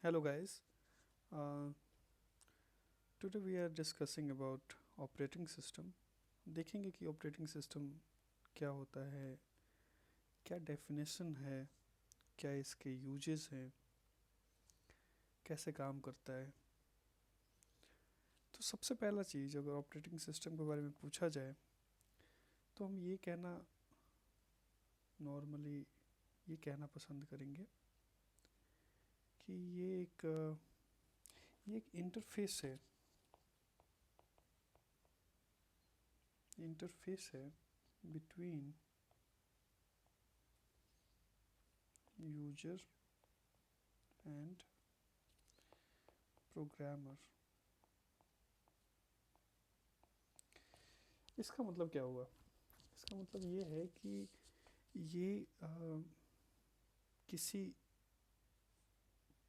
Hello guys. Uh, Today we are discussing about operating system. देखेंगे कि operating system क्या होता है, क्या डेफिनेशन है, क्या इसके यूजेस हैं, कैसे काम करता है। तो सबसे पहला चीज़, अगर ऑपरेटिंग सिस्टम के बारे में पूछा जाए तो हम नॉर्मली ये कहना पसंद करेंगे कि ये एक इंटरफेस है। इंटरफेस है बिटवीन यूजर एंड प्रोग्रामर। इसका मतलब क्या हुआ? इसका मतलब ये है कि ये किसी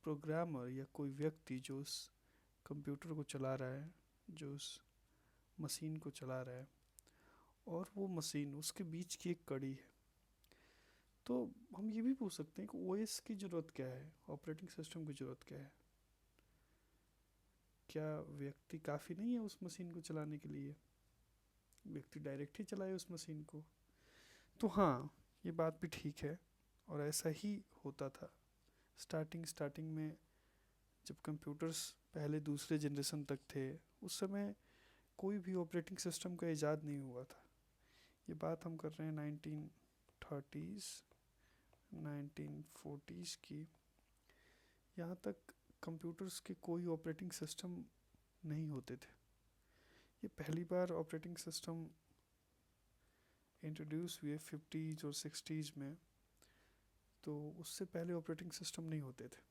प्रोग्रामर या कोई व्यक्ति जो उस कंप्यूटर को चला रहा है, जो उस मशीन को चला रहा है, और वो मशीन उसके बीच की एक कड़ी है। तो हम ये भी पूछ सकते हैं कि ओएस की ज़रूरत क्या है, ऑपरेटिंग सिस्टम की ज़रूरत क्या है? क्या व्यक्ति काफ़ी नहीं है उस मशीन को चलाने के लिए? व्यक्ति डायरेक्ट ही चलाए उस मशीन को। तो हाँ, ये बात भी ठीक है, और ऐसा ही होता था स्टार्टिंग में। जब कंप्यूटर्स पहले दूसरे जनरेशन तक थे, उस समय कोई भी ऑपरेटिंग सिस्टम का इजाद नहीं हुआ था। ये बात हम कर रहे हैं 1930s 1940s की। यहाँ तक कंप्यूटर्स के कोई ऑपरेटिंग सिस्टम नहीं होते थे। ये पहली बार ऑपरेटिंग सिस्टम इंट्रोड्यूस हुए 50s और 60s में। तो उससे पहले ऑपरेटिंग सिस्टम नहीं होते थे।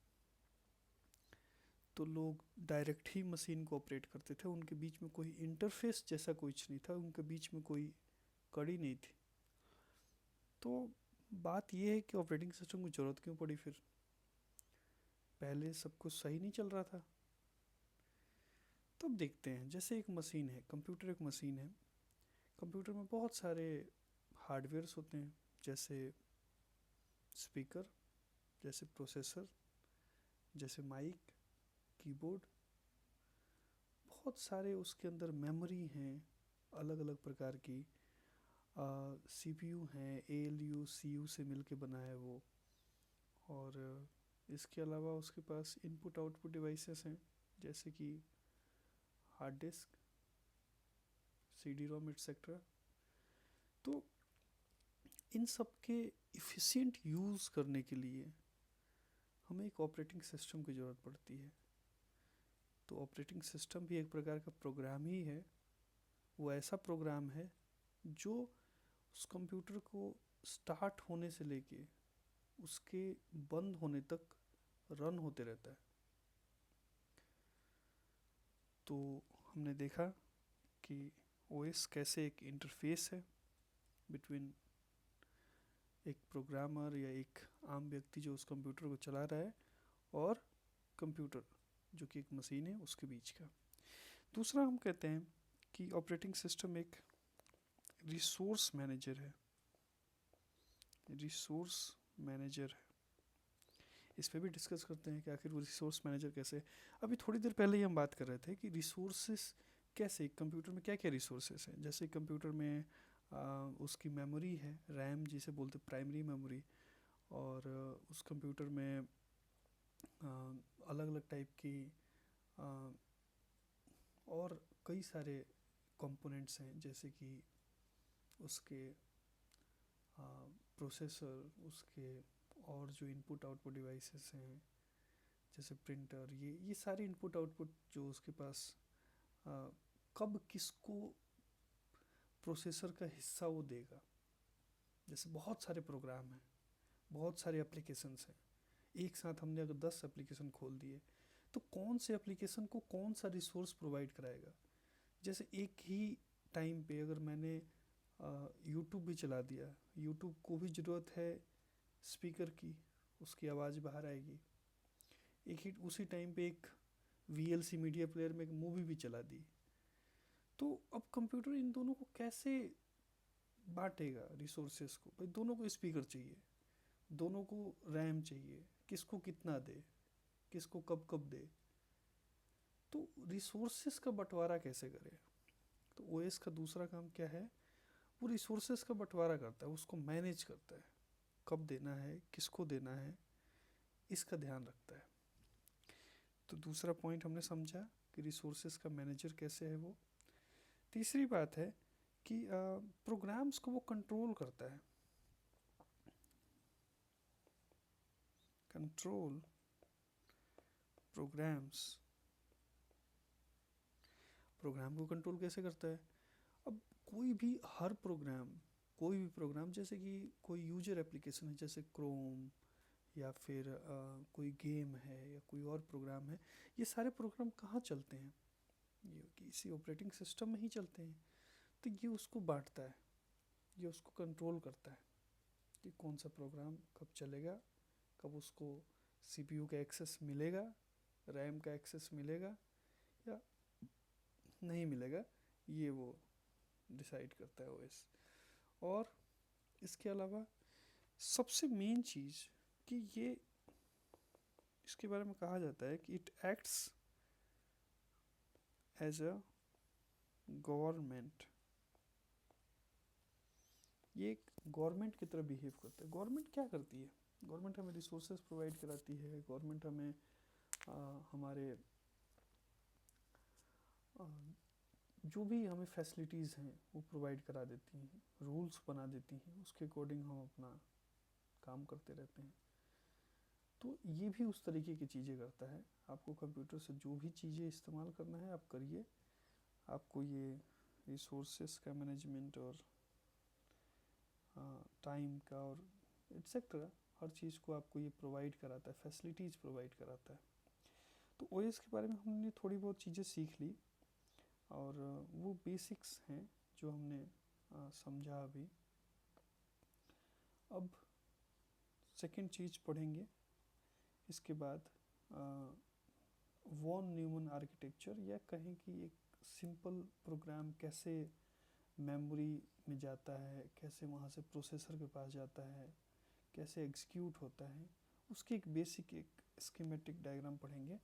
तो लोग डायरेक्ट ही मशीन को ऑपरेट करते थे, उनके बीच में कोई इंटरफेस जैसा कुछ नहीं था, उनके बीच में कोई कड़ी नहीं थी। तो बात यह है कि ऑपरेटिंग सिस्टम की ज़रूरत क्यों पड़ी फिर? पहले सब कुछ सही नहीं चल रहा था। तो अब देखते हैं, जैसे एक मशीन है, कंप्यूटर एक मशीन है। कंप्यूटर में बहुत सारे हार्डवेयर्स होते हैं, जैसे स्पीकर, जैसे प्रोसेसर, जैसे माइक, कीबोर्ड। बहुत सारे उसके अंदर मेमोरी हैं, अलग अलग प्रकार की। सीपीयू हैं, एएलयू सीयू से मिलके बना है वो। और इसके अलावा उसके पास इनपुट आउटपुट डिवाइसेस हैं, जैसे कि hard disk, CD ROM etcetera. तो इन सब के इफ़िशिएंट यूज़ करने के लिए हमें एक ऑपरेटिंग सिस्टम की ज़रूरत पड़ती है। तो ऑपरेटिंग सिस्टम भी एक प्रकार का प्रोग्राम ही है। वो ऐसा प्रोग्राम है जो उस कंप्यूटर को स्टार्ट होने से लेके उसके बंद होने तक रन होते रहता है। तो हमने देखा कि ओएस कैसे एक इंटरफेस है बिटवीन एक प्रोग्रामर या एक आम व्यक्ति जो उस कंप्यूटर को चला रहा है, और कंप्यूटर जो कि एक मशीन है, उसके बीच का। दूसरा, हम कहते हैं कि ऑपरेटिंग सिस्टम एक रिसोर्स मैनेजर है। रिसोर्स मैनेजर है। इस पे भी डिस्कस करते हैं कि आखिर वो रिसोर्स मैनेजर कैसे है। अभी थोड़ी देर पहले ही हम बात कर रहे थे कि रिसोर्सेस कैसे, कंप्यूटर में क्या क्या रिसोर्सेस हैं। जैसे कंप्यूटर में उसकी मेमोरी है, रैम जिसे बोलते प्राइमरी मेमोरी। और उस कंप्यूटर में अलग अलग टाइप की आ, और कई सारे कंपोनेंट्स हैं, जैसे कि उसके प्रोसेसर, उसके और जो इनपुट आउटपुट डिवाइसेस हैं, जैसे प्रिंटर, ये सारे इनपुट आउटपुट जो उसके पास आ, कब किसको प्रोसेसर का हिस्सा वो देगा। जैसे बहुत सारे प्रोग्राम हैं, बहुत सारे एप्लीकेशंस हैं। एक साथ हमने अगर 10 एप्लीकेशन खोल दिए, तो कौन से एप्लीकेशन को कौन सा रिसोर्स प्रोवाइड कराएगा। जैसे एक ही टाइम पे अगर मैंने यूट्यूब भी चला दिया, यूट्यूब को भी ज़रूरत है स्पीकर की, उसकी आवाज़ बाहर आएगी। एक ही उसी टाइम पे एक वीएलसी मीडिया प्लेयर में एक मूवी भी चला दी। तो अब कंप्यूटर इन दोनों को कैसे बांटेगा रिसोर्सेस को? भाई दोनों को स्पीकर चाहिए, दोनों को रैम चाहिए, किसको कितना दे। किसको कब कब दे। तो रिसोर्सेस का बंटवारा कैसे करें, तो ओएस का दूसरा काम क्या है, वो रिसोर्सेस का बंटवारा करता है, उसको मैनेज करता है, कब देना है, किसको देना है, इसका ध्यान रखता है। तो दूसरा पॉइंट हमने समझा कि रिसोर्सेस का मैनेजर कैसे है वो। तीसरी बात है कि प्रोग्राम्स को वो कंट्रोल करता है, कंट्रोल प्रोग्राम्स। प्रोग्राम को कंट्रोल कैसे करता है, अब कोई भी हर प्रोग्राम, कोई भी प्रोग्राम, जैसे कि कोई यूजर एप्लीकेशन है जैसे क्रोम, या फिर कोई गेम है या कोई और प्रोग्राम है, ये सारे प्रोग्राम कहाँ चलते हैं, ये किसी ऑपरेटिंग सिस्टम में ही चलते हैं। तो ये उसको बांटता है, ये उसको कंट्रोल करता है कि कौन सा प्रोग्राम कब चलेगा, कब उसको सीपीयू का एक्सेस मिलेगा, रैम का एक्सेस मिलेगा या नहीं मिलेगा, ये वो डिसाइड करता है ओएस। और इसके अलावा सबसे मेन चीज़ कि ये, इसके बारे में कहा जाता है कि it acts as a government, ये एक गवर्नमेंट की तरह बिहेव करता है। गवर्नमेंट क्या करती है, गवर्नमेंट हमें रिसोर्सेज प्रोवाइड कराती है, गवर्नमेंट हमें हमारे आ, जो भी हमें फैसिलिटीज़ हैं वो प्रोवाइड करा देती हैं, रूल्स बना देती हैं, उसके अकॉर्डिंग हम अपना काम करते रहते हैं। तो ये भी उस तरीके की चीज़ें करता है। आपको कंप्यूटर से जो भी चीज़ें इस्तेमाल करना है आप करिए, आपको ये रिसोर्सेस का मैनेजमेंट और टाइम का और एट्सेट्रा हर चीज़ को आपको ये प्रोवाइड कराता है, फैसिलिटीज़ प्रोवाइड कराता है। तो ओएस के बारे में हमने थोड़ी बहुत चीज़ें सीख ली, और वो बेसिक्स हैं जो हमने समझा अभी। अब सेकंड चीज़ पढ़ेंगे इसके बाद, वॉन न्यूमन आर्किटेक्चर, या कहें कि एक सिंपल प्रोग्राम कैसे मेमोरी में जाता है, कैसे वहाँ से प्रोसेसर के पास जाता है, कैसे एग्जीक्यूट होता है, उसकी एक बेसिक एक स्कीमेटिक डायग्राम पढ़ेंगे।